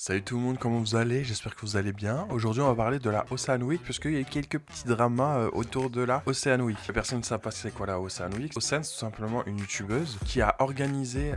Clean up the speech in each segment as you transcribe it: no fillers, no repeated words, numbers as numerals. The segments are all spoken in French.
Salut tout le monde, comment vous allez? J'espère que vous allez bien. Aujourd'hui, on va parler de la Ocean Week parce qu'il y a eu quelques petits dramas autour de la Ocean Week. Les personnes ne savent pas c'est quoi la Ocean Week. Ocean, c'est tout simplement une youtubeuse qui a organisé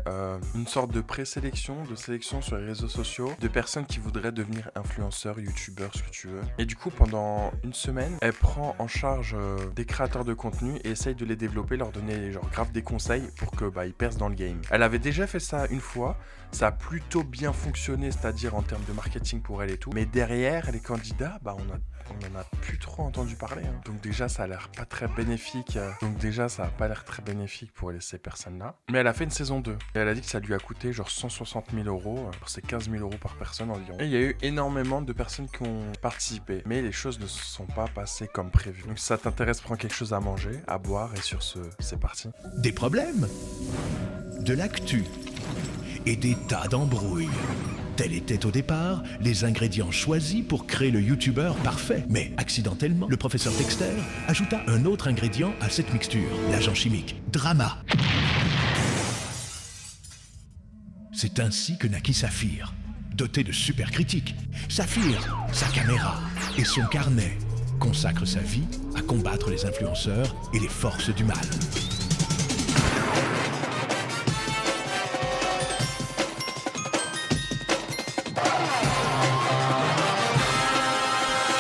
une sorte de présélection, de sélection sur les réseaux sociaux de personnes qui voudraient devenir influenceurs, youtubeurs, ce que tu veux. Et du coup, pendant une semaine, elle prend en charge des créateurs de contenu et essaye de les développer, leur donner genre grave des conseils pour que ils percent dans le game. Elle avait déjà fait ça une fois. Ça a plutôt bien fonctionné, c'est-à-dire en termes de marketing pour elle et tout. Mais derrière, les candidats, on en a plus trop entendu parler. Donc déjà, ça a l'air pas très bénéfique. Donc déjà, ça a pas l'air très bénéfique pour ces personnes-là. Mais elle a fait une saison 2. Et elle a dit que ça lui a coûté genre 160 000 euros. C'est 15 000 euros par personne environ. Et il y a eu énormément de personnes qui ont participé. Mais les choses ne se sont pas passées comme prévu. Donc si ça t'intéresse, prends quelque chose à manger, à boire. Et sur ce, c'est parti. Des problèmes, de l'actu et des tas d'embrouilles. Tels étaient au départ les ingrédients choisis pour créer le youtubeur parfait. Mais accidentellement, le professeur Dexter ajouta un autre ingrédient à cette mixture, l'agent chimique Drama. C'est ainsi que naquit Saphir. Doté de super critiques, Saphir, sa caméra et son carnet consacre sa vie à combattre les influenceurs et les forces du mal.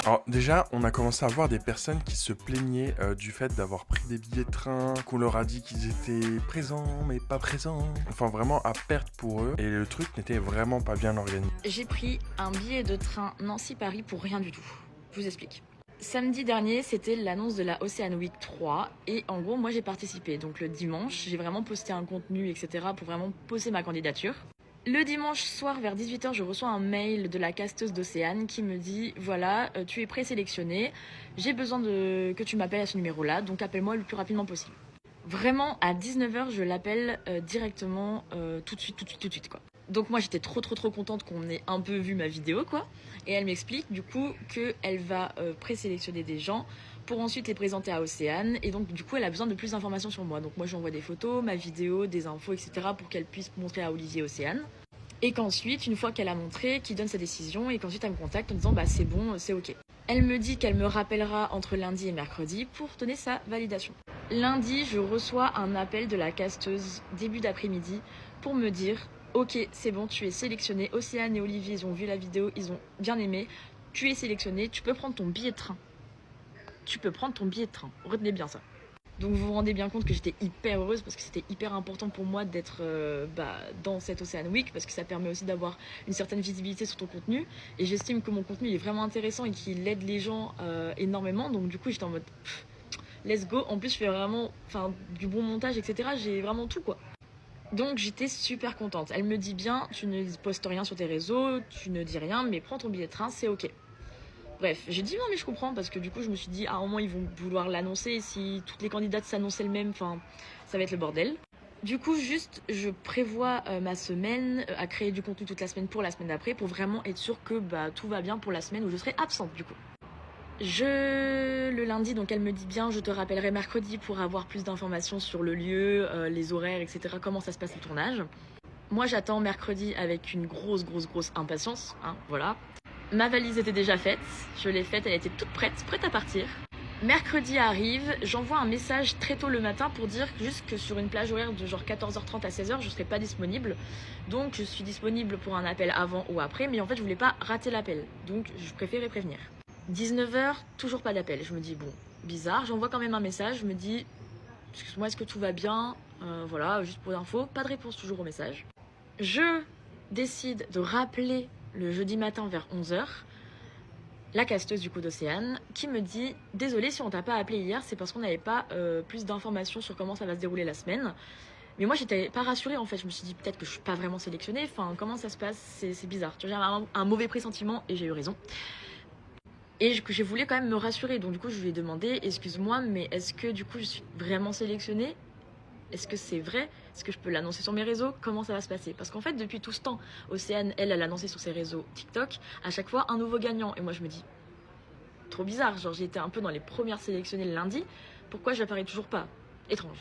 Alors déjà, on a commencé à voir des personnes qui se plaignaient du fait d'avoir pris des billets de train, qu'on leur a dit qu'ils étaient présents mais pas présents. Enfin vraiment à perte pour eux et le truc n'était vraiment pas bien organisé. J'ai pris un billet de train Nancy-Paris pour rien du tout. Je vous explique. Samedi dernier, c'était l'annonce de la Ocean Week 3 et en gros, moi j'ai participé. Donc le dimanche, j'ai vraiment posté un contenu, etc. pour vraiment poser ma candidature. Le dimanche soir vers 18h, je reçois un mail de la casteuse d'Océane qui me dit « Voilà, tu es présélectionné, j'ai besoin que tu m'appelles à ce numéro-là, donc appelle-moi le plus rapidement possible. » Vraiment, à 19h, je l'appelle directement tout de suite, quoi. Donc moi, j'étais trop contente qu'on ait un peu vu ma vidéo, quoi. Et elle m'explique, du coup, qu'elle va présélectionner des gens pour ensuite les présenter à Océane. Et donc, du coup, elle a besoin de plus d'informations sur moi. Donc moi, je lui envoie des photos, ma vidéo, des infos, etc. pour qu'elle puisse montrer à Olivier et Océane. Et qu'ensuite, une fois qu'elle a montré, qu'il donne sa décision et qu'ensuite elle me contacte en disant « Bah c'est bon, c'est ok ». Elle me dit qu'elle me rappellera entre lundi et mercredi pour donner sa validation. Lundi, je reçois un appel de la casteuse début d'après-midi pour me dire « Ok, c'est bon, tu es sélectionné. Océane et Olivier, ils ont vu la vidéo, ils ont bien aimé. Tu es sélectionné, tu peux prendre ton billet de train. » Tu peux prendre ton billet de train. Retenez bien ça. Donc vous vous rendez bien compte que j'étais hyper heureuse parce que c'était hyper important pour moi d'être dans cette Ocean Week parce que ça permet aussi d'avoir une certaine visibilité sur ton contenu et j'estime que mon contenu est vraiment intéressant et qu'il aide les gens énormément, donc du coup j'étais en mode let's go. En plus je fais vraiment du bon montage, etc. J'ai vraiment tout, quoi. Donc j'étais super contente. Elle me dit bien, tu ne postes rien sur tes réseaux, tu ne dis rien, mais prends ton billet de train, c'est ok. Bref, j'ai dit non mais je comprends parce que du coup je me suis dit à un moment ils vont vouloir l'annoncer et si toutes les candidates s'annonçaient le même, ça va être le bordel. Du coup juste je prévois ma semaine à créer du contenu toute la semaine pour la semaine d'après pour vraiment être sûr que tout va bien pour la semaine où je serai absente du coup. Le lundi, donc elle me dit bien, je te rappellerai mercredi pour avoir plus d'informations sur le lieu, les horaires, etc. Comment ça se passe le tournage. Moi j'attends mercredi avec une grosse impatience, voilà. Ma valise était déjà faite, je l'ai faite, elle était toute prête à partir. Mercredi arrive, j'envoie un message très tôt le matin pour dire juste que sur une plage horaire de genre 14h30 à 16h, je ne serai pas disponible. Donc je suis disponible pour un appel avant ou après, mais en fait je voulais pas rater l'appel, donc je préférais prévenir. 19h, toujours pas d'appel, je me dis bon, bizarre, j'envoie quand même un message, je me dis excuse-moi, est-ce que tout va bien, voilà, juste pour l'info, pas de réponse toujours au message. Je décide de rappeler le jeudi matin vers 11h, la casteuse du coup d'Océane, qui me dit « Désolée si on t'a pas appelé hier, c'est parce qu'on n'avait pas plus d'informations sur comment ça va se dérouler la semaine. » Mais moi, j'étais pas rassurée en fait, je me suis dit peut-être que je suis pas vraiment sélectionnée, comment ça se passe, c'est bizarre. Tu vois, j'avais un mauvais pressentiment et j'ai eu raison. Et je voulais quand même me rassurer, donc du coup je lui ai demandé « Excuse-moi, mais est-ce que du coup je suis vraiment sélectionnée ? Est-ce que c'est vrai ? Est-ce que je peux l'annoncer sur mes réseaux ? Comment ça va se passer ? Parce qu'en fait, depuis tout ce temps, Océane, elle a annoncé sur ses réseaux TikTok, à chaque fois, un nouveau gagnant. Et moi, je me dis, trop bizarre, genre j'ai été un peu dans les premières sélectionnées le lundi, pourquoi j'apparais toujours pas ? Étrange.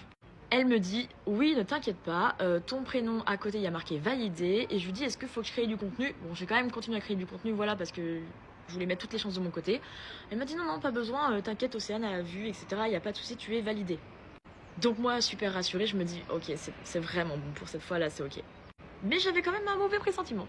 Elle me dit oui, ne t'inquiète pas, ton prénom à côté il y a marqué validé. Et je lui dis est-ce qu'il faut que je crée du contenu? Bon, j'ai quand même continué à créer du contenu, voilà, parce que je voulais mettre toutes les chances de mon côté. Elle m'a dit non, non, pas besoin, t'inquiète, Océane a vu, etc. Il n'y a pas de souci, tu es validé. Donc moi, super rassurée, je me dis ok, c'est vraiment bon pour cette fois-là, c'est ok. Mais j'avais quand même un mauvais pressentiment.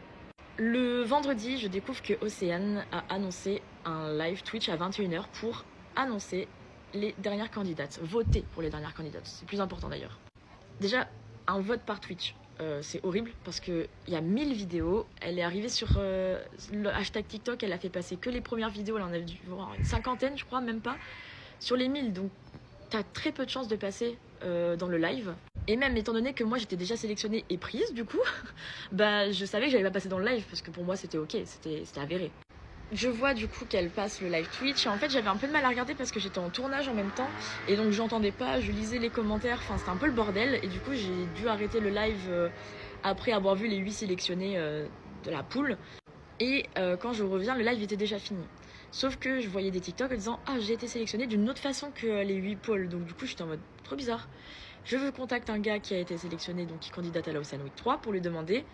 Le vendredi, je découvre que Océane a annoncé un live Twitch à 21h pour annoncer les dernières candidates, voter pour les dernières candidates, c'est plus important d'ailleurs. Déjà, un vote par Twitch, c'est horrible parce qu'il y a 1000 vidéos, elle est arrivée sur le hashtag TikTok, elle a fait passer que les premières vidéos, elle en a dû voir une cinquantaine je crois, même pas, sur les 1000, donc t'as très peu de chances de passer dans le live. Et même étant donné que moi j'étais déjà sélectionnée et prise du coup, bah je savais que j'allais pas passer dans le live parce que pour moi c'était ok, c'était avéré. Je vois du coup qu'elle passe le live Twitch et en fait j'avais un peu de mal à regarder parce que j'étais en tournage en même temps et donc j'entendais pas, je lisais les commentaires, enfin c'était un peu le bordel et du coup j'ai dû arrêter le live après avoir vu les 8 sélectionnés de la poule et quand je reviens le live était déjà fini. Sauf que je voyais des TikTok en disant ah j'ai été sélectionnée d'une autre façon que les 8 pôles, donc du coup j'étais en mode trop bizarre. Je veux contacter un gars qui a été sélectionné, donc qui candidate à la Ocean Week 3 pour lui demander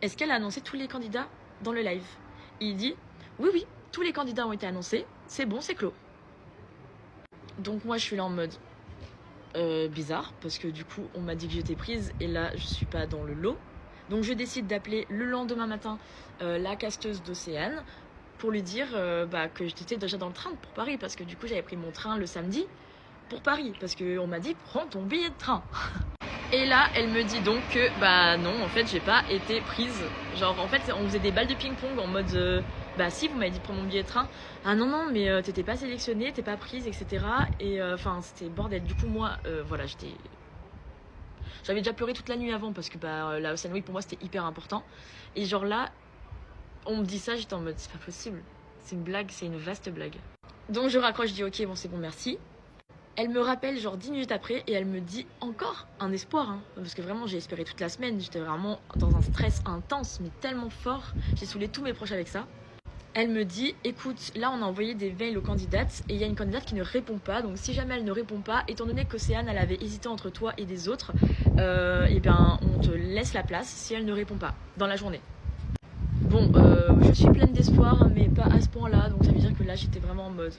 est-ce qu'elle a annoncé tous les candidats dans le live. Et il dit oui, oui, tous les candidats ont été annoncés, c'est bon, c'est clos. Donc moi je suis là en mode bizarre, parce que du coup on m'a dit que j'étais prise et là je suis pas dans le lot. Donc je décide d'appeler le lendemain matin la casteuse d'Océane pour lui dire que j'étais déjà dans le train pour Paris, parce que du coup j'avais pris mon train le samedi pour Paris, parce qu'on m'a dit prends ton billet de train. Et là, elle me dit donc que bah non, en fait, j'ai pas été prise. Genre, en fait, on faisait des balles de ping-pong en mode bah si, vous m'avez dit de prendre mon billet de train. Ah non, non, mais t'étais pas sélectionnée, t'es pas prise, etc. Et enfin, c'était bordel. Du coup, moi, voilà, j'avais déjà pleuré toute la nuit avant parce que bah la Ocean Week pour moi c'était hyper important. Et genre là, on me dit ça, j'étais en mode c'est pas possible. C'est une blague, c'est une vaste blague. Donc je raccroche, je dis ok, bon, c'est bon, merci. Elle me rappelle genre 10 minutes après et elle me dit encore un espoir, hein, parce que vraiment j'ai espéré toute la semaine, j'étais vraiment dans un stress intense mais tellement fort, j'ai saoulé tous mes proches avec ça. Elle me dit écoute, là on a envoyé des mails aux candidates et il y a une candidate qui ne répond pas, donc si jamais elle ne répond pas, étant donné qu'Océane elle avait hésité entre toi et des autres, et bien on te laisse la place si elle ne répond pas dans la journée. Bon, je suis pleine d'espoir mais pas à ce point là, donc ça veut dire que là j'étais vraiment en mode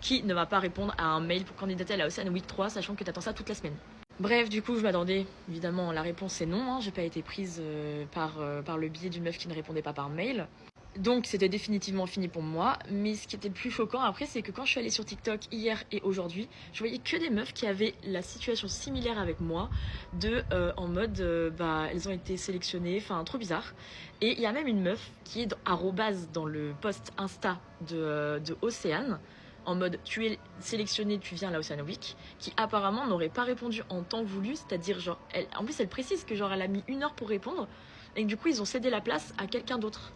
qui ne va pas répondre à un mail pour candidater à la Ocean Week 3 sachant que t'attends ça toute la semaine. Bref, du coup je m'attendais, évidemment la réponse c'est non, hein, j'ai pas été prise par le biais d'une meuf qui ne répondait pas par mail. Donc c'était définitivement fini pour moi, mais ce qui était le plus choquant après c'est que quand je suis allée sur TikTok hier et aujourd'hui, je voyais que des meufs qui avaient la situation similaire avec moi, en mode elles ont été sélectionnées, enfin trop bizarre. Et il y a même une meuf qui est arrobase dans le post Insta de Océane, en mode tu es sélectionné, tu viens à la Ocean Week, qui apparemment n'aurait pas répondu en temps voulu, c'est-à-dire genre, en plus elle précise que genre elle a mis 1 heure pour répondre, et que du coup ils ont cédé la place à quelqu'un d'autre.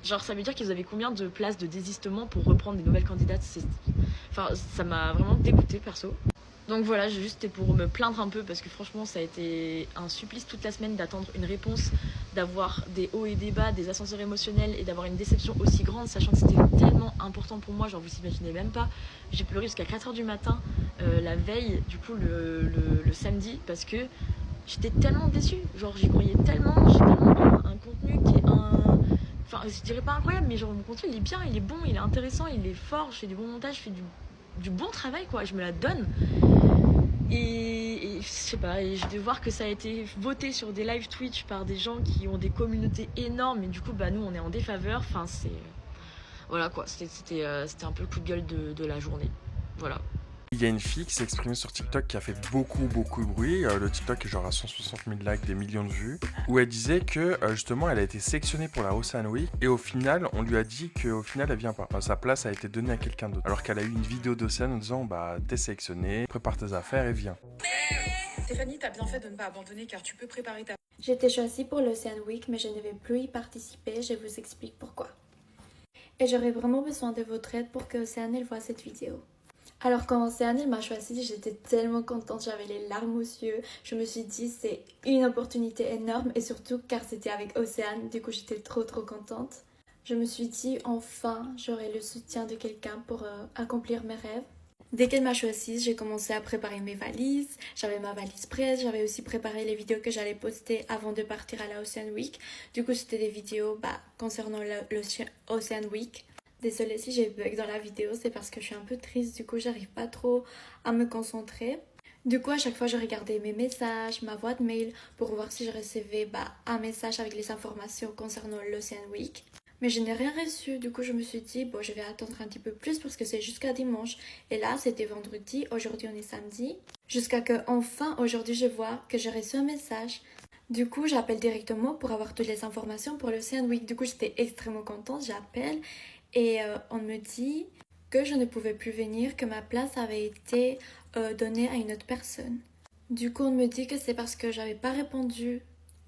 Genre ça veut dire qu'ils avaient combien de places de désistement pour reprendre des nouvelles candidates. Enfin ça m'a vraiment dégoûtée perso. Donc voilà, juste c'était pour me plaindre un peu parce que franchement ça a été un supplice toute la semaine d'attendre une réponse, d'avoir des hauts et des bas, des ascenseurs émotionnels et d'avoir une déception aussi grande sachant que c'était tellement important pour moi, genre vous imaginez même pas. J'ai pleuré jusqu'à 4h du matin la veille, du coup le samedi, parce que j'étais tellement déçue. Genre j'y croyais tellement, j'ai tellement un contenu qui est enfin je dirais pas incroyable mais genre mon contenu il est bien, il est bon, il est intéressant, il est fort, je fais du bon montage, je fais du bon travail quoi, je me la donne. Et je sais pas, et je vais voir que ça a été voté sur des live Twitch par des gens qui ont des communautés énormes et du coup bah nous on est en défaveur, enfin c'est... Voilà quoi, c'était un peu le coup de gueule de la journée, voilà. Il y a une fille qui s'est exprimée sur TikTok qui a fait beaucoup de bruit. Le TikTok est genre à 160 000 likes, des millions de vues. Où elle disait que justement elle a été sélectionnée pour la Ocean Week. Et au final, on lui a dit qu'au final elle vient pas. Sa place a été donnée à quelqu'un d'autre. Alors qu'elle a eu une vidéo d'Océane en disant bah t'es sélectionnée, prépare tes affaires et viens. Stéphanie, t'as bien fait de ne pas abandonner car tu peux préparer ta... J'ai été choisie pour l'Ocean Week mais je ne vais plus y participer, je vous explique pourquoi. Et j'aurais vraiment besoin de votre aide pour que Océane elle voit cette vidéo. Alors quand Océane m'a choisie, j'étais tellement contente, j'avais les larmes aux yeux. Je me suis dit c'est une opportunité énorme et surtout car c'était avec Océane, du coup j'étais trop contente. Je me suis dit enfin j'aurai le soutien de quelqu'un pour accomplir mes rêves. Dès qu'elle m'a choisie, j'ai commencé à préparer mes valises. J'avais ma valise prête, j'avais aussi préparé les vidéos que j'allais poster avant de partir à la Ocean Week. Du coup, c'était des vidéos concernant l'Ocean Week. Désolée si j'ai bug dans la vidéo, c'est parce que je suis un peu triste, du coup j'arrive pas trop à me concentrer. Du coup, à chaque fois, je regardais mes messages, ma boîte mail pour voir si je recevais un message avec les informations concernant l'Ocean Week. Mais je n'ai rien reçu, du coup je me suis dit, bon je vais attendre un petit peu plus parce que c'est jusqu'à dimanche. Et là, c'était vendredi, aujourd'hui on est samedi. Jusqu'à que enfin, aujourd'hui, je vois que j'ai reçu un message. Du coup, j'appelle directement pour avoir toutes les informations pour l'Ocean Week. Du coup, j'étais extrêmement contente, j'appelle et on me dit que je ne pouvais plus venir, que ma place avait été donnée à une autre personne. Du coup, on me dit que c'est parce que j'avais pas répondu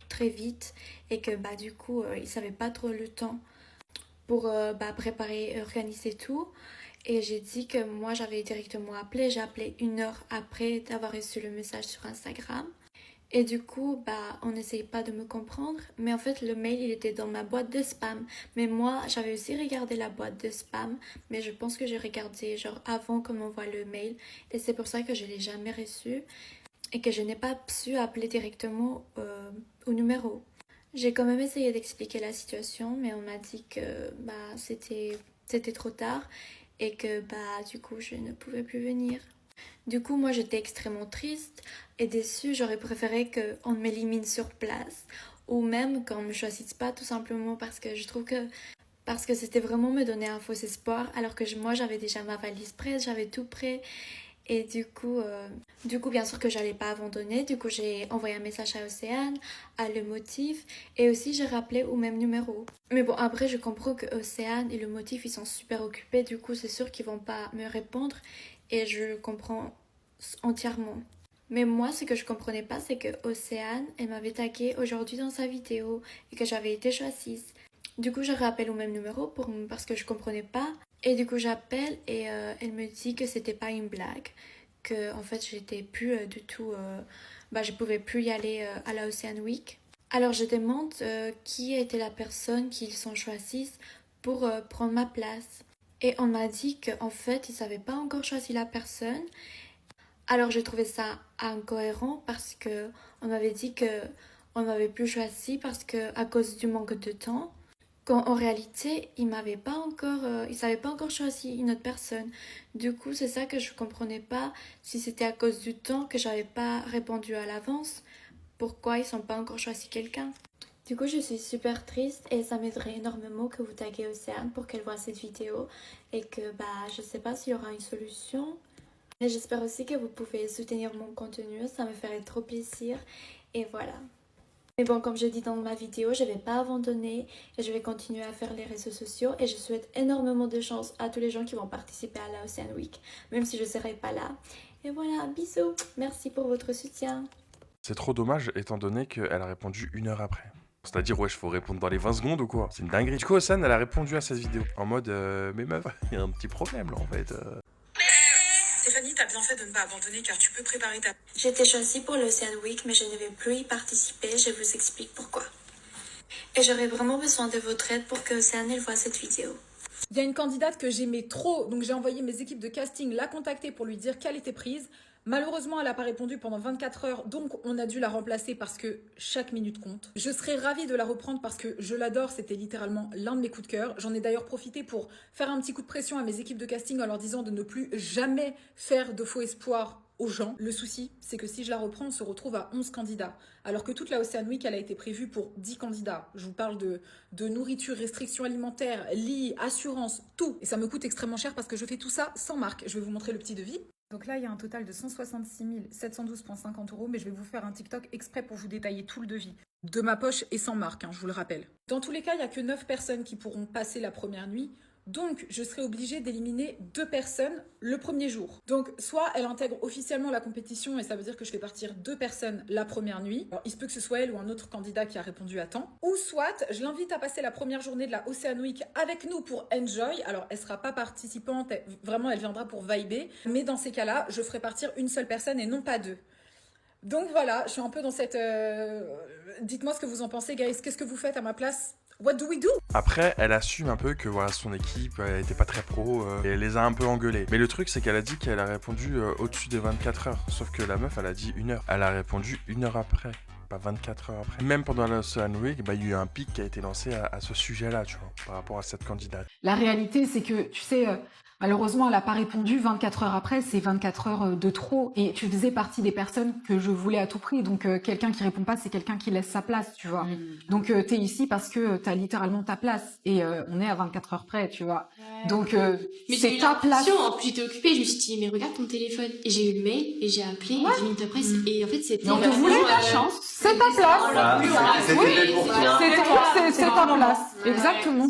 très vite et que du coup, ils savaient pas trop le temps pour préparer et organiser tout. Et j'ai dit que moi, j'avais directement appelé. J'ai appelé 1 heure après d'avoir reçu le message sur Instagram. Et du coup, on n'essayait pas de me comprendre. Mais en fait, le mail, il était dans ma boîte de spam. Mais moi, j'avais aussi regardé la boîte de spam. Mais je pense que j'ai regardé avant qu'on m'envoie le mail. Et c'est pour ça que je ne l'ai jamais reçu. Et que je n'ai pas su appeler directement au numéro. J'ai quand même essayé d'expliquer la situation. Mais on m'a dit que c'était trop tard. Et que du coup, je ne pouvais plus venir. Du coup, moi, j'étais extrêmement triste et déçue. J'aurais préféré qu'on m'élimine sur place ou même qu'on ne me choisisse pas tout simplement parce que je trouve que c'était vraiment me donner un faux espoir alors que moi, j'avais déjà ma valise prête, j'avais tout prêt. Et du coup, bien sûr que j'allais pas abandonner. Du coup, j'ai envoyé un message à Océane, à Le Motif et aussi j'ai rappelé au même numéro. Mais bon, après, je comprends que Océane et Le Motif, ils sont super occupés. Du coup, c'est sûr qu'ils vont pas me répondre. Et je comprends entièrement. Mais moi, ce que je comprenais pas, c'est que Océane, elle m'avait tagué aujourd'hui dans sa vidéo et que j'avais été choisie. Du coup, je rappelle au même numéro parce que je comprenais pas. Et du coup, j'appelle et elle me dit que c'était pas une blague. Que en fait, j'étais plus du tout... je pouvais plus y aller à la Ocean Week. Alors, je demande qui était la personne qu'ils sont choisis pour prendre ma place. Et on m'a dit qu'en fait, ils n'avaient pas encore choisi la personne. Alors j'ai trouvé ça incohérent parce que on m'avait dit qu'on m'avait plus choisi parce que à cause du manque de temps. Quand en réalité, ils n'avaient pas encore choisi une autre personne. Du coup, c'est ça que je comprenais pas. Si c'était à cause du temps que j'avais pas répondu à l'avance, pourquoi ils sont pas encore choisi quelqu'un? Du coup, je suis super triste et ça m'aiderait énormément que vous taguez Océane pour qu'elle voit cette vidéo et que je sais pas s'il y aura une solution. Mais j'espère aussi que vous pouvez soutenir mon contenu, ça me ferait trop plaisir et voilà. Mais bon, comme je dis dans ma vidéo, je vais pas abandonner et je vais continuer à faire les réseaux sociaux et je souhaite énormément de chance à tous les gens qui vont participer à la Ocean Week, même si je serai pas là. Et voilà, bisous, merci pour votre soutien. C'est trop dommage étant donné qu'elle a répondu 1 heure après. C'est-à-dire, wesh, faut répondre dans les 20 secondes ou quoi? C'est une dinguerie. Du coup, Océane, elle a répondu à cette vidéo en mode mais meuf, il y a un petit problème là en fait. Stéphanie, t'as bien fait de ne pas abandonner car tu peux préparer ta... J'ai été choisie pour l'Ocean Week, mais je ne vais plus y participer, je vous explique pourquoi. Et j'aurais vraiment besoin de votre aide pour que Océane voit cette vidéo. Il y a une candidate que j'aimais trop, donc j'ai envoyé mes équipes de casting la contacter pour lui dire qu'elle était prise. Malheureusement, elle n'a pas répondu pendant 24 heures, donc on a dû la remplacer parce que chaque minute compte. Je serais ravie de la reprendre parce que je l'adore, c'était littéralement l'un de mes coups de cœur. J'en ai d'ailleurs profité pour faire un petit coup de pression à mes équipes de casting en leur disant de ne plus jamais faire de faux espoirs aux gens. Le souci, c'est que si je la reprends, on se retrouve à 11 candidats. Alors que toute la Ocean Week, elle a été prévue pour 10 candidats. Je vous parle de nourriture, restrictions alimentaires, lit, assurance, tout. Et ça me coûte extrêmement cher parce que je fais tout ça sans marque. Je vais vous montrer le petit devis. Donc là, il y a un total de 166 712,50 €, mais je vais vous faire un TikTok exprès pour vous détailler tout le devis. De ma poche et sans marque, je vous le rappelle. Dans tous les cas, il n'y a que 9 personnes qui pourront passer la première nuit. Donc, je serai obligée d'éliminer 2 personnes le premier jour. Donc, soit elle intègre officiellement la compétition et ça veut dire que je fais partir 2 personnes la première nuit. Alors, il se peut que ce soit elle ou un autre candidat qui a répondu à temps. Ou soit, je l'invite à passer la première journée de la Ocean Week avec nous pour Enjoy. Alors, elle sera pas participante, vraiment, elle viendra pour vibrer. Mais dans ces cas-là, je ferai partir une seule personne et non pas 2. Donc voilà, je suis un peu dans cette... Dites-moi ce que vous en pensez, guys. Qu'est-ce que vous faites à ma place ? What do we do? Après, elle assume un peu que voilà, son équipe était pas très pro et elle les a un peu engueulés. Mais le truc, c'est qu'elle a dit qu'elle a répondu au-dessus des 24 heures. Sauf que la meuf, elle a dit 1 heure. Elle a répondu 1 heure après. Pas 24 heures après. Même pendant la Ocean Week, bah, il y a eu un pic qui a été lancé à ce sujet-là, tu vois, par rapport à cette candidate. La réalité, c'est que, tu sais, malheureusement, elle n'a pas répondu 24 heures après, c'est 24 heures de trop. Et tu faisais partie des personnes que je voulais à tout prix. Donc, quelqu'un qui répond pas, c'est quelqu'un qui laisse sa place, tu vois. Donc, t'es ici parce que t'as littéralement ta place. Et on est à 24 heures près, tu vois. Ouais. Donc, Mais c'est j'ai eu ta place. l'impression, en plus j'étais occupée, je me suis dit, mais regarde ton téléphone. Et j'ai eu le mail, et j'ai appelé, et 10 minutes après, et en fait c'était... Mais on te voulait ta chance. C'est ta place. C'est ta place. Exactement.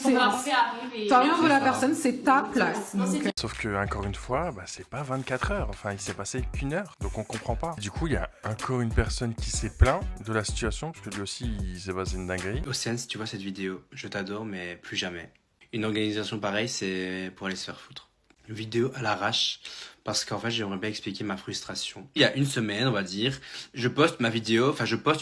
T'as rien de la personne, c'est ta place. Donc, Sauf que, encore une fois, bah, c'est pas 24 heures. Enfin, il s'est passé qu'1 heure. Donc, on comprend pas. Du coup, il y a encore une personne qui s'est plaint de la situation. Parce que lui aussi, il s'est passé une dinguerie. Océane, si tu vois cette vidéo, je t'adore, mais plus jamais. Une organisation pareille, c'est pour aller se faire foutre. Une vidéo à l'arrache, parce qu'en fait, j'aimerais bien expliquer ma frustration. Il y a une semaine, on va dire, je poste une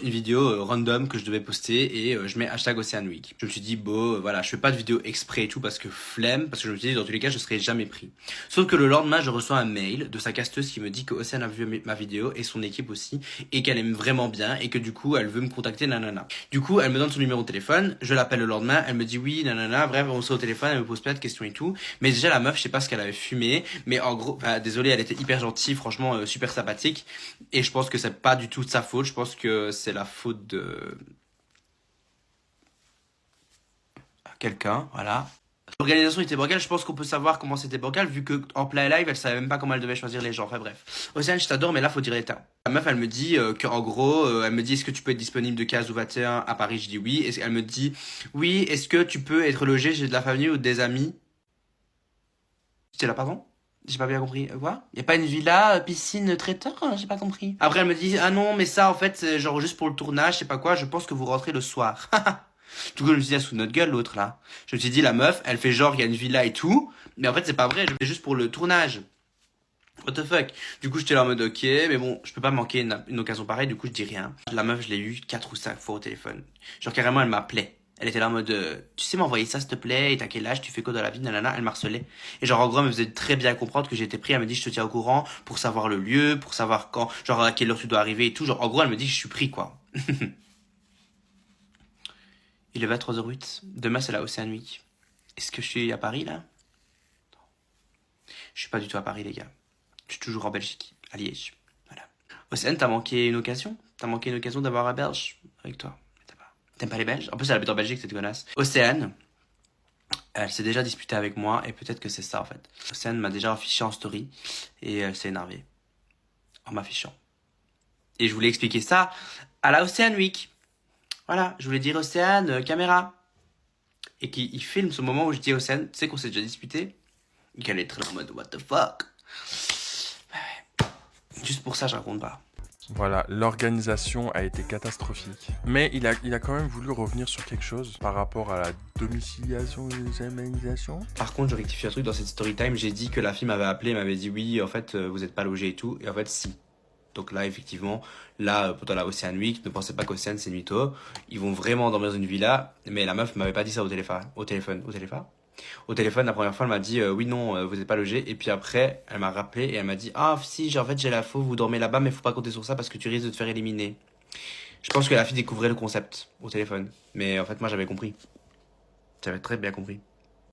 vidéo random que je devais poster et je mets hashtag Ocean Week. Je me suis dit, voilà, je fais pas de vidéo exprès et tout parce que flemme, parce que je me suis dit, dans tous les cas, je serais jamais pris. Sauf que le lendemain, je reçois un mail de sa casteuse qui me dit que Océane a vu ma vidéo et son équipe aussi, et qu'elle aime vraiment bien et que du coup, elle veut me contacter, nanana. Du coup, elle me donne son numéro de téléphone, je l'appelle le lendemain, elle me dit oui, nanana, bref, on se au téléphone, elle me pose plein de questions et tout. Mais déjà, la meuf, je sais pas ce qu'elle avait fumé, mais en gros, désolé, elle était hyper gentille, franchement, super sympathique. Et je pense que c'est pas du tout de sa faute, je pense que c'est la faute de quelqu'un, voilà. L'organisation était bancale, je pense qu'on peut savoir comment c'était bancal, vu que en plein live, elle savait même pas comment elle devait choisir les gens. Enfin bref. Océane, je t'adore, mais là, faut dire les termes. La meuf, elle me dit qu'en gros, elle me dit, est-ce que tu peux être disponible de 15 ou 21 à Paris? Je dis oui. Elle me dit, oui, est-ce que tu peux être logé chez de la famille ou des amis? J'étais là, pardon? J'ai pas bien compris. Quoi? Y a pas une villa, piscine, traiteur? J'ai pas compris. Après, elle me dit, ah non, mais ça, en fait, c'est genre juste pour le tournage, je sais pas quoi, je pense que vous rentrez le soir. Du coup, je me suis dit, sous notre gueule, l'autre, là. Je me suis dit, la meuf, elle fait genre, il y a une villa et tout. Mais en fait, c'est pas vrai, je fais juste pour le tournage. What the fuck? Du coup, j'étais là en mode, ok, mais bon, je peux pas manquer une occasion pareille, du coup, je dis rien. La meuf, je l'ai eu 4 ou 5 fois au téléphone. Genre, carrément, elle m'appelait. Elle était là en mode, tu sais m'envoyer ça, s'il te plaît, et t'as quel âge, tu fais quoi dans la vie, nanana, elle m'harcelait. Et genre, en gros, elle me faisait très bien comprendre que j'étais pris, elle me dit, je te tiens au courant pour savoir le lieu, pour savoir quand, genre, à quelle heure tu dois arriver et tout. Genre, en gros, elle me dit, je suis pris, quoi. Il est 23h08. Demain, c'est la Ocean Week. Est-ce que je suis à Paris, là? Non. Je suis pas du tout à Paris, les gars. Je suis toujours en Belgique, à Liège. Voilà. Océane, t'as manqué une occasion? T'as manqué une occasion d'avoir un Belge avec toi? T'aimes pas les Belges? En plus, elle habite en Belgique, cette connasse. Océane, elle s'est déjà disputée avec moi, et peut-être que c'est ça, en fait. Océane m'a déjà affiché en story, et elle s'est énervée. En m'affichant. Et je voulais expliquer ça à la Ocean Week. Voilà, je voulais dire Océane, caméra. Et qu'il filme ce moment où je dis à Océane, tu sais qu'on s'est déjà disputé? Et qu'elle est très en mode, what the fuck? Ouais. Juste pour ça, je raconte pas. Voilà, l'organisation a été catastrophique. Mais il a quand même voulu revenir sur quelque chose par rapport à la domiciliation et l'organisation. Par contre, je rectifie un truc dans cette story time. J'ai dit que la fille m'avait appelé, m'avait dit oui, en fait, vous êtes pas logé et tout. Et en fait, si. Donc là, effectivement, là, pendant la Ocean Week, ne pensez pas qu'Océane, c'est nuito. Ils vont vraiment dormir dans une villa. Mais la meuf m'avait pas dit ça au téléphone. Au téléphone, la première fois, elle m'a dit oui, non, vous êtes pas logé. Et puis après, elle m'a rappelé et elle m'a dit ah, si, en fait, j'ai la faux, vous dormez là-bas, mais faut pas compter sur ça parce que tu risques de te faire éliminer. Je pense que la fille découvrait le concept au téléphone. Mais en fait, moi, j'avais compris. J'avais très bien compris.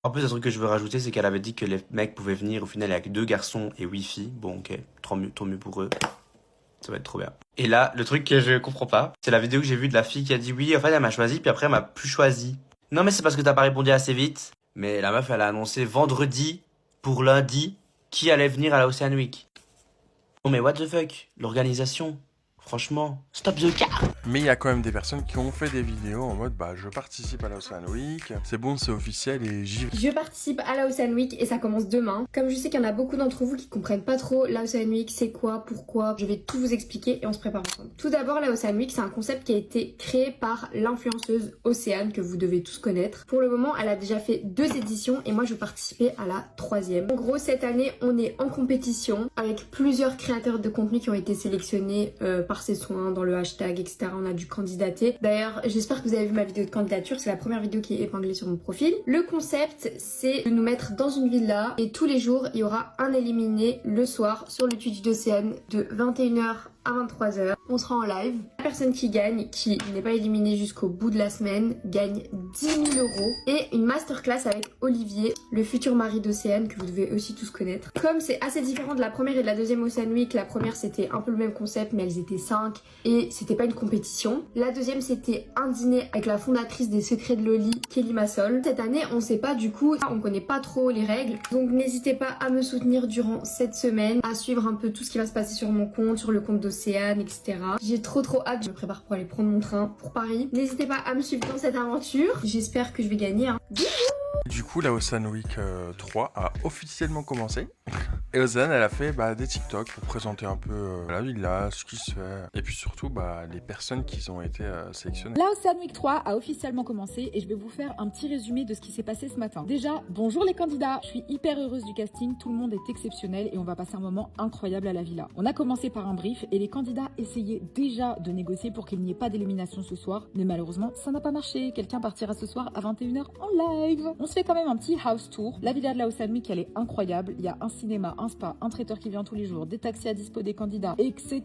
En plus, un truc que je veux rajouter, c'est qu'elle avait dit que les mecs pouvaient venir au final avec 2 garçons et 8 filles. Bon, ok, tant mieux pour eux. Ça va être trop bien. Et là, le truc que je comprends pas, c'est la vidéo que j'ai vue de la fille qui a dit oui, en fait, elle m'a choisi, puis après, elle m'a plus choisi. Non, mais c'est parce que t'as pas répondu assez vite. Mais la meuf, elle a annoncé vendredi pour lundi qui allait venir à la Ocean Week. Oh, mais what the fuck? L'organisation. Franchement, stop the car. Mais il y a quand même des personnes qui ont fait des vidéos en mode bah je participe à la Ocean Week, c'est bon, c'est officiel et j'y vais. Je participe à la Ocean Week et ça commence demain. Comme je sais qu'il y en a beaucoup d'entre vous qui comprennent pas trop la Ocean Week, c'est quoi, pourquoi, je vais tout vous expliquer et on se prépare ensemble. Tout d'abord, la Ocean Week, c'est un concept qui a été créé par l'influenceuse Océane que vous devez tous connaître. Pour le moment, elle a déjà fait 2 éditions et moi je vais participer à la 3e. En gros, cette année, on est en compétition avec plusieurs créateurs de contenu qui ont été sélectionnés par ses soins dans le hashtag, etc. On a dû candidater. D'ailleurs, j'espère que vous avez vu ma vidéo de candidature. C'est la première vidéo qui est épinglée sur mon profil. Le concept, c'est de nous mettre dans une villa et tous les jours, il y aura un éliminé le soir sur le Twitch d'Océane de 21h à 23h. On sera en live. La personne qui gagne, qui n'est pas éliminée jusqu'au bout de la semaine, gagne 10 000 € et une masterclass avec Olivier, le futur mari d'Océane, que vous devez aussi tous connaître. Comme c'est assez différent de la première et de la deuxième Ocean Week, la première c'était un peu le même concept, mais elles étaient 5 et c'était pas une compétition. La deuxième c'était un dîner avec la fondatrice des Secrets de Loli, Kelly Massol. Cette année on sait pas du coup, on connaît pas trop les règles, donc n'hésitez pas à me soutenir durant cette semaine, à suivre un peu tout ce qui va se passer sur mon compte, sur le compte d'Océane, etc. J'ai trop hâte, je me prépare pour aller prendre mon train pour Paris. N'hésitez pas à me suivre dans cette aventure, j'espère que je vais gagner. Du coup, la Ocean Week 3 a officiellement commencé. Et Océane, elle a fait des TikTok pour présenter un peu la villa, ce qui se fait. Et puis surtout, les personnes qui ont été sélectionnées. La Ocean Week 3 a officiellement commencé et je vais vous faire un petit résumé de ce qui s'est passé ce matin. Déjà, bonjour les candidats. Je suis hyper heureuse du casting, tout le monde est exceptionnel et on va passer un moment incroyable à la villa. On a commencé par un brief et les candidats essayaient déjà de négocier pour qu'il n'y ait pas d'élimination ce soir. Mais malheureusement, ça n'a pas marché. Quelqu'un partira ce soir à 21h en live. On se fait quand même un petit house tour. La villa de la Ocean Week, elle est incroyable. Il y a un cinéma, un spa, un traiteur qui vient tous les jours, des taxis à dispo des candidats, etc.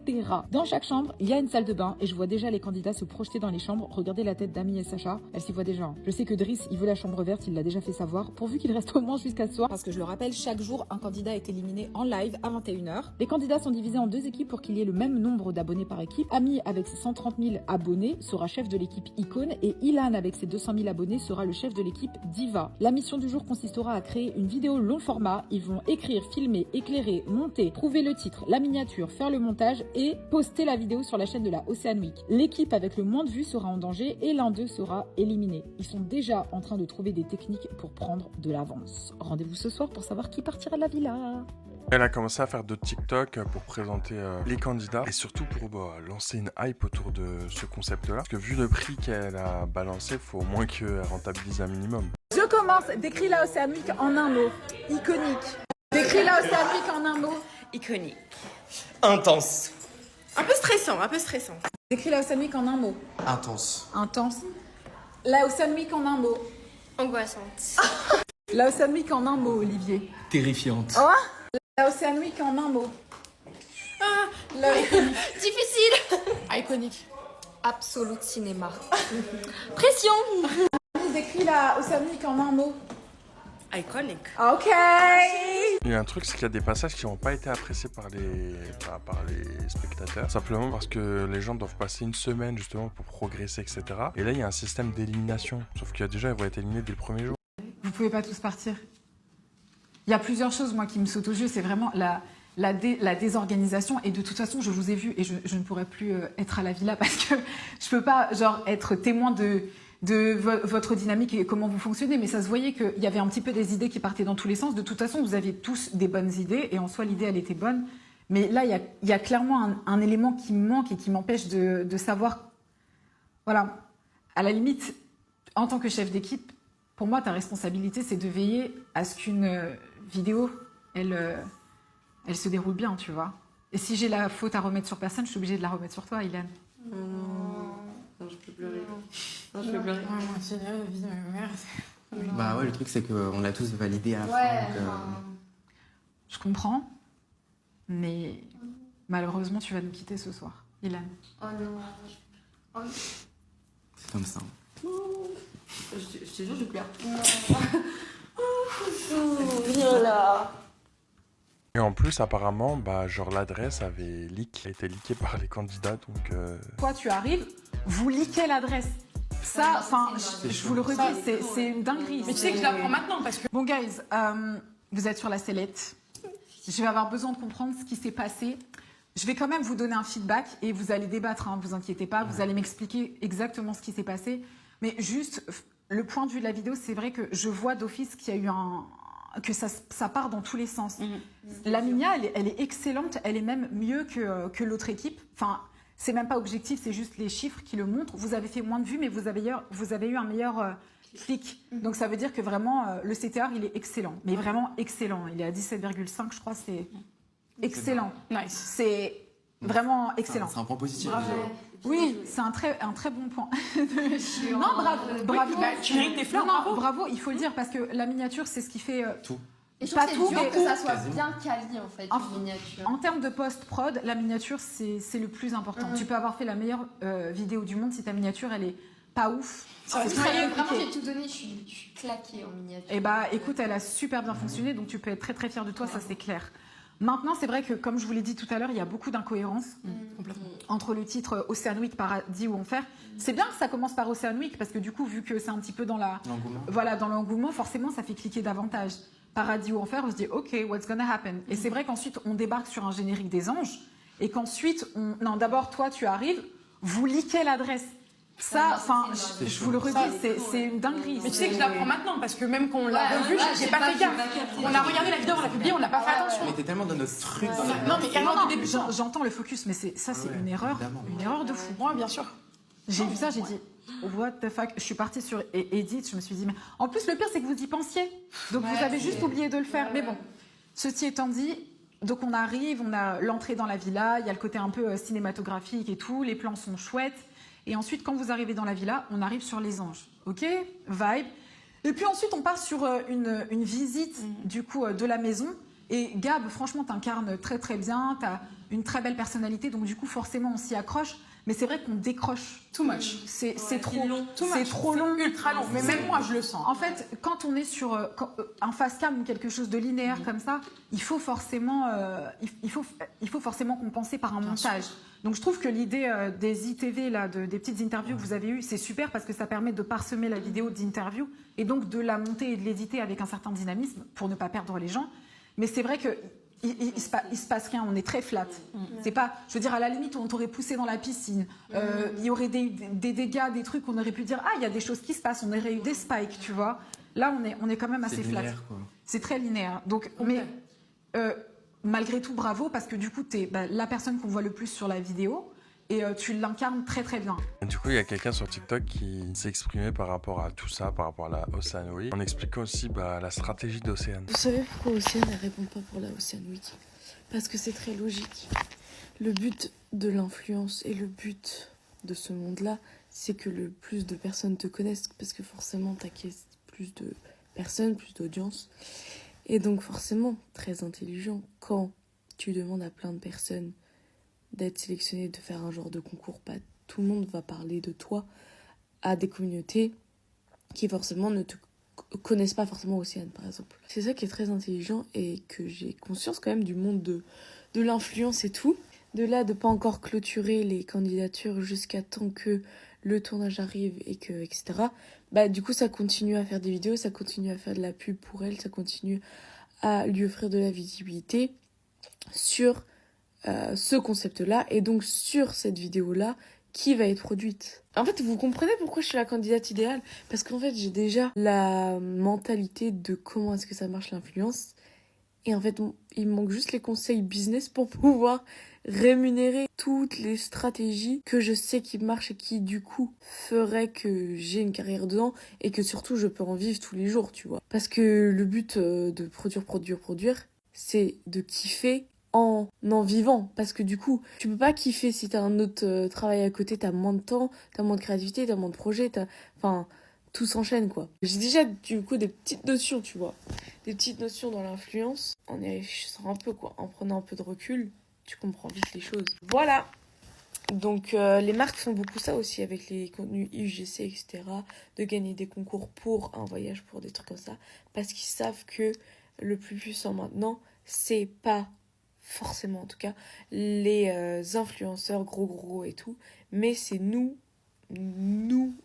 Dans chaque chambre, il y a une salle de bain et je vois déjà les candidats se projeter dans les chambres. Regardez la tête d'Ami et Sacha, elle s'y voit déjà. Je sais que Driss, il veut la chambre verte, il l'a déjà fait savoir, pourvu qu'il reste au moins jusqu'à ce soir. Parce que je le rappelle, chaque jour, un candidat est éliminé en live à 21h. Les candidats sont divisés en 2 équipes pour qu'il y ait le même nombre d'abonnés par équipe. Ami, avec ses 130 000 abonnés, sera chef de l'équipe Icône et Ilan, avec ses 200 000 abonnés, sera le chef de l'équipe Diva. La mission du jour consistera à créer une vidéo long format. Ils vont écrire, filmer, éclairer, monter, trouver le titre, la miniature, faire le montage et poster la vidéo sur la chaîne de la Ocean Week. L'équipe avec le moins de vues sera en danger et l'un d'eux sera éliminé. Ils sont déjà en train de trouver des techniques pour prendre de l'avance. Rendez-vous ce soir pour savoir qui partira de la villa. Elle a commencé à faire d'autres TikTok pour présenter les candidats et surtout pour lancer une hype autour de ce concept-là. Parce que vu le prix qu'elle a balancé, il faut au moins qu'elle rentabilise un minimum. Je commence. Décris la Ocean Week en un mot. Iconique. Décris la Ocean Week en un mot. Iconique. Intense. Un peu stressant, un peu stressant. Décris la Ocean Week en un mot. Intense. Intense. La Ocean Week en un mot. Angoissante. La Ocean Week en un mot, Olivier. Terrifiante. Oh, la Ocean Week en un mot. Difficile. Iconique. Absolute cinéma. Pression. Décris la Ocean Week en un mot. Iconique. Ok. Il y a un truc, c'est qu'il y a des passages qui n'ont pas été appréciés par les spectateurs, simplement parce que les gens doivent passer une semaine justement pour progresser, etc. Et là, il y a un système d'élimination, sauf qu'il y a déjà, ils vont être éliminés dès le premier jour. Vous pouvez pas tous partir. Il y a plusieurs choses, moi, qui me sautent aux yeux. C'est vraiment la désorganisation. Et de toute façon, je vous ai vu et je ne pourrais plus être à la villa parce que je peux pas, être témoin de votre dynamique et comment vous fonctionnez. Mais ça se voyait qu'il y avait un petit peu des idées qui partaient dans tous les sens. De toute façon, vous aviez tous des bonnes idées et en soi, l'idée, elle était bonne. Mais là, il y a clairement un élément qui me manque et qui m'empêche de savoir... Voilà. À la limite, en tant que chef d'équipe, pour moi, ta responsabilité, c'est de veiller à ce qu'une vidéo, elle se déroule bien, tu vois. Et si j'ai la faute à remettre sur personne, je suis obligée de la remettre sur toi, Ilan. Non, je peux pleurer. Non, je peux pleurer. Bah ouais, le truc, c'est qu'on l'a tous validé à la fin. Je comprends, mais malheureusement, tu vas nous quitter ce soir, Ilan. Oh non. Oh. C'est comme ça. Je te jure, je pleure. Viens là. Et en plus, apparemment, l'adresse a été leakée par les candidats, donc... Toi, tu arrives, vous liquez l'adresse. Ça, je vous le redis, c'est une dinguerie. Mais tu sais que je la prends maintenant parce que... Bon, guys, vous êtes sur la sellette. Je vais avoir besoin de comprendre ce qui s'est passé. Je vais quand même vous donner un feedback et vous allez débattre, hein, vous inquiétez pas. Vous allez m'expliquer exactement ce qui s'est passé. Mais juste, le point de vue de la vidéo, c'est vrai que je vois d'office qu'il y a eu que ça part dans tous les sens. La Minia, elle est excellente, elle est même mieux que l'autre équipe. Enfin, c'est même pas objectif, c'est juste les chiffres qui le montrent. Vous avez fait moins de vues, mais vous avez eu un meilleur clic. Donc ça veut dire que vraiment, le CTR, il est excellent. Mais vraiment excellent. Il est à 17,5, je crois, c'est excellent. Nice. C'est Vraiment excellent. C'est un point positif. Bravo. Oui, c'est un très bon point. Non, bravo. Tu mérites des fleurs, non, bravo, il faut le dire, parce que la miniature, c'est ce qui fait... Tout. Et je pas trouve tout, que c'est mais dur que ça tout. soit bien quali en fait, une miniature. En termes de post-prod, la miniature, c'est le plus important. Tu peux avoir fait la meilleure vidéo du monde, si ta miniature, elle est pas ouf. C'est très Vraiment, compliqué. j'ai tout donné, je suis claquée en miniature. Et bah écoute, elle a super bien fonctionné, donc tu peux être très très fière de toi, ça c'est clair. Maintenant, c'est vrai que, comme je vous l'ai dit tout à l'heure, il y a beaucoup d'incohérences entre le titre Ocean Week, Paradis ou Enfer. C'est bien que ça commence par Ocean Week, parce que du coup, vu que c'est un petit peu dans l'engouement, forcément, ça fait cliquer davantage. Paradis ou Enfer, on se dit, OK, what's gonna happen? Et c'est vrai qu'ensuite, on débarque sur un générique des anges, et qu'ensuite, non, d'abord, toi, tu arrives, vous liquez l'adresse. Ça, enfin, je vous le redis, c'est une dinguerie. Mais tu sais que je l'apprends maintenant, parce que même quand on l'a revu, j'ai pas fait gaffe. On a regardé la vidéo, on l'a publiée, on n'a pas fait attention. On était tellement dans notre truc. Non, mais carrément, du début. J'entends le focus, mais ça, c'est une erreur de fou. Moi, bien sûr. J'ai vu ça, j'ai dit, what the fuck. Je suis partie sur Edit, je me suis dit, mais en plus, le pire, c'est que vous y pensiez. Donc, vous avez juste oublié de le faire. Mais bon, ceci étant dit, donc on arrive, on a l'entrée dans la villa, il y a le côté un peu cinématographique et tout, les plans sont chouettes. Et ensuite, quand vous arrivez dans la villa, on arrive sur les anges. OK? Vibe. Et puis ensuite, on part sur une visite du coup de la maison. Et Gab, franchement, t'incarnes très très bien, t'as une très belle personnalité, donc du coup, forcément, on s'y accroche. Mais c'est vrai qu'on décroche. Too much. C'est trop long. C'est trop long. Ultra long. Mais même moi, je le sens. En fait, quand on est sur un face cam ou quelque chose de linéaire comme ça, il faut forcément, il faut forcément compenser par un montage. Donc je trouve que l'idée des ITV, là, des petites interviews que vous avez eues, c'est super parce que ça permet de parsemer la vidéo d'interview et donc de la monter et de l'éditer avec un certain dynamisme pour ne pas perdre les gens. Mais c'est vrai que il se passe rien, on est très flat. C'est pas, je veux dire, à la limite, on t'aurait poussé dans la piscine. Il y aurait des dégâts, des trucs, on aurait pu dire, ah, il y a des choses qui se passent, on aurait eu des spikes, tu vois. Là, on est quand même assez flat. C'est très linéaire. Donc, mais malgré tout, bravo, parce que du coup, tu es la personne qu'on voit le plus sur la vidéo et tu l'incarnes très très bien. Du coup, il y a quelqu'un sur TikTok qui s'est exprimé par rapport à tout ça, par rapport à la Ocean Week, en expliquant aussi la stratégie d'Océane. Vous savez pourquoi Océane ne répond pas pour la Ocean Week? Parce que c'est très logique. Le but de l'influence et le but de ce monde-là, c'est que le plus de personnes te connaissent, parce que forcément, t'acquiesces plus de personnes, plus d'audience. Et donc forcément, très intelligent, quand tu demandes à plein de personnes d'être sélectionnées, de faire un genre de concours, pas tout le monde va parler de toi à des communautés qui forcément ne te connaissent pas forcément Océane, par exemple. C'est ça qui est très intelligent et que j'ai conscience quand même du monde de l'influence et tout. De là, de pas encore clôturer les candidatures jusqu'à temps que le tournage arrive et que, etc. Bah, du coup, ça continue à faire des vidéos, ça continue à faire de la pub pour elle, ça continue à lui offrir de la visibilité sur ce concept-là et donc sur cette vidéo-là qui va être produite. En fait, vous comprenez pourquoi je suis la candidate idéale? Parce qu'en fait, j'ai déjà la mentalité de comment est-ce que ça marche l'influence. Et en fait, il me manque juste les conseils business pour pouvoir rémunérer toutes les stratégies que je sais qui marchent et qui, du coup, feraient que j'ai une carrière dedans et que surtout, je peux en vivre tous les jours, tu vois. Parce que le but de produire, c'est de kiffer en vivant. Parce que du coup, tu peux pas kiffer si t'as un autre travail à côté, t'as moins de temps, t'as moins de créativité, t'as moins de projets, enfin, tout s'enchaîne, quoi. J'ai déjà, du coup, des petites notions, tu vois. Des petites notions dans l'influence. En y réfléchissant un peu, quoi. En prenant un peu de recul, tu comprends vite les choses. Voilà. Donc, les marques font beaucoup ça aussi avec les contenus UGC, etc. De gagner des concours pour un voyage, pour des trucs comme ça. Parce qu'ils savent que le plus puissant maintenant, c'est pas forcément, en tout cas, les influenceurs gros et tout. Mais c'est nous,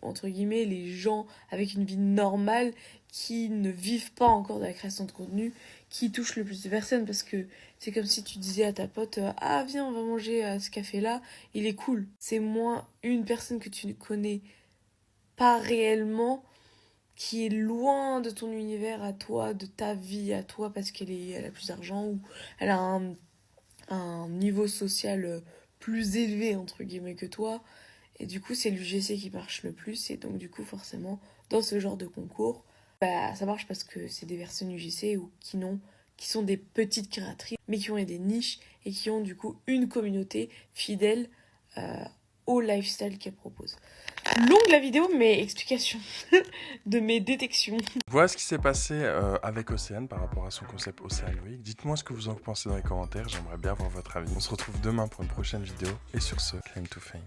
entre guillemets, les gens avec une vie normale qui ne vivent pas encore de la création de contenu, qui touchent le plus de personnes, parce que c'est comme si tu disais à ta pote ah viens on va manger à ce café là, il est cool. C'est moins une personne que tu ne connais pas réellement, qui est loin de ton univers à toi, de ta vie à toi, parce elle a plus d'argent ou elle a un niveau social plus élevé entre guillemets que toi. Et du coup, c'est l'UGC qui marche le plus. Et donc, du coup, forcément, dans ce genre de concours, ça marche parce que c'est des personnes UGC ou qui n'ont qui sont des petites créatrices, mais qui ont des niches et qui ont du coup une communauté fidèle au lifestyle qu'elles proposent. Longue la vidéo, mais explication de mes détections. Voilà ce qui s'est passé avec Océane par rapport à son concept Ocean Week. Dites-moi ce que vous en pensez dans les commentaires, j'aimerais bien avoir votre avis. On se retrouve demain pour une prochaine vidéo et sur ce, Claim to Fame.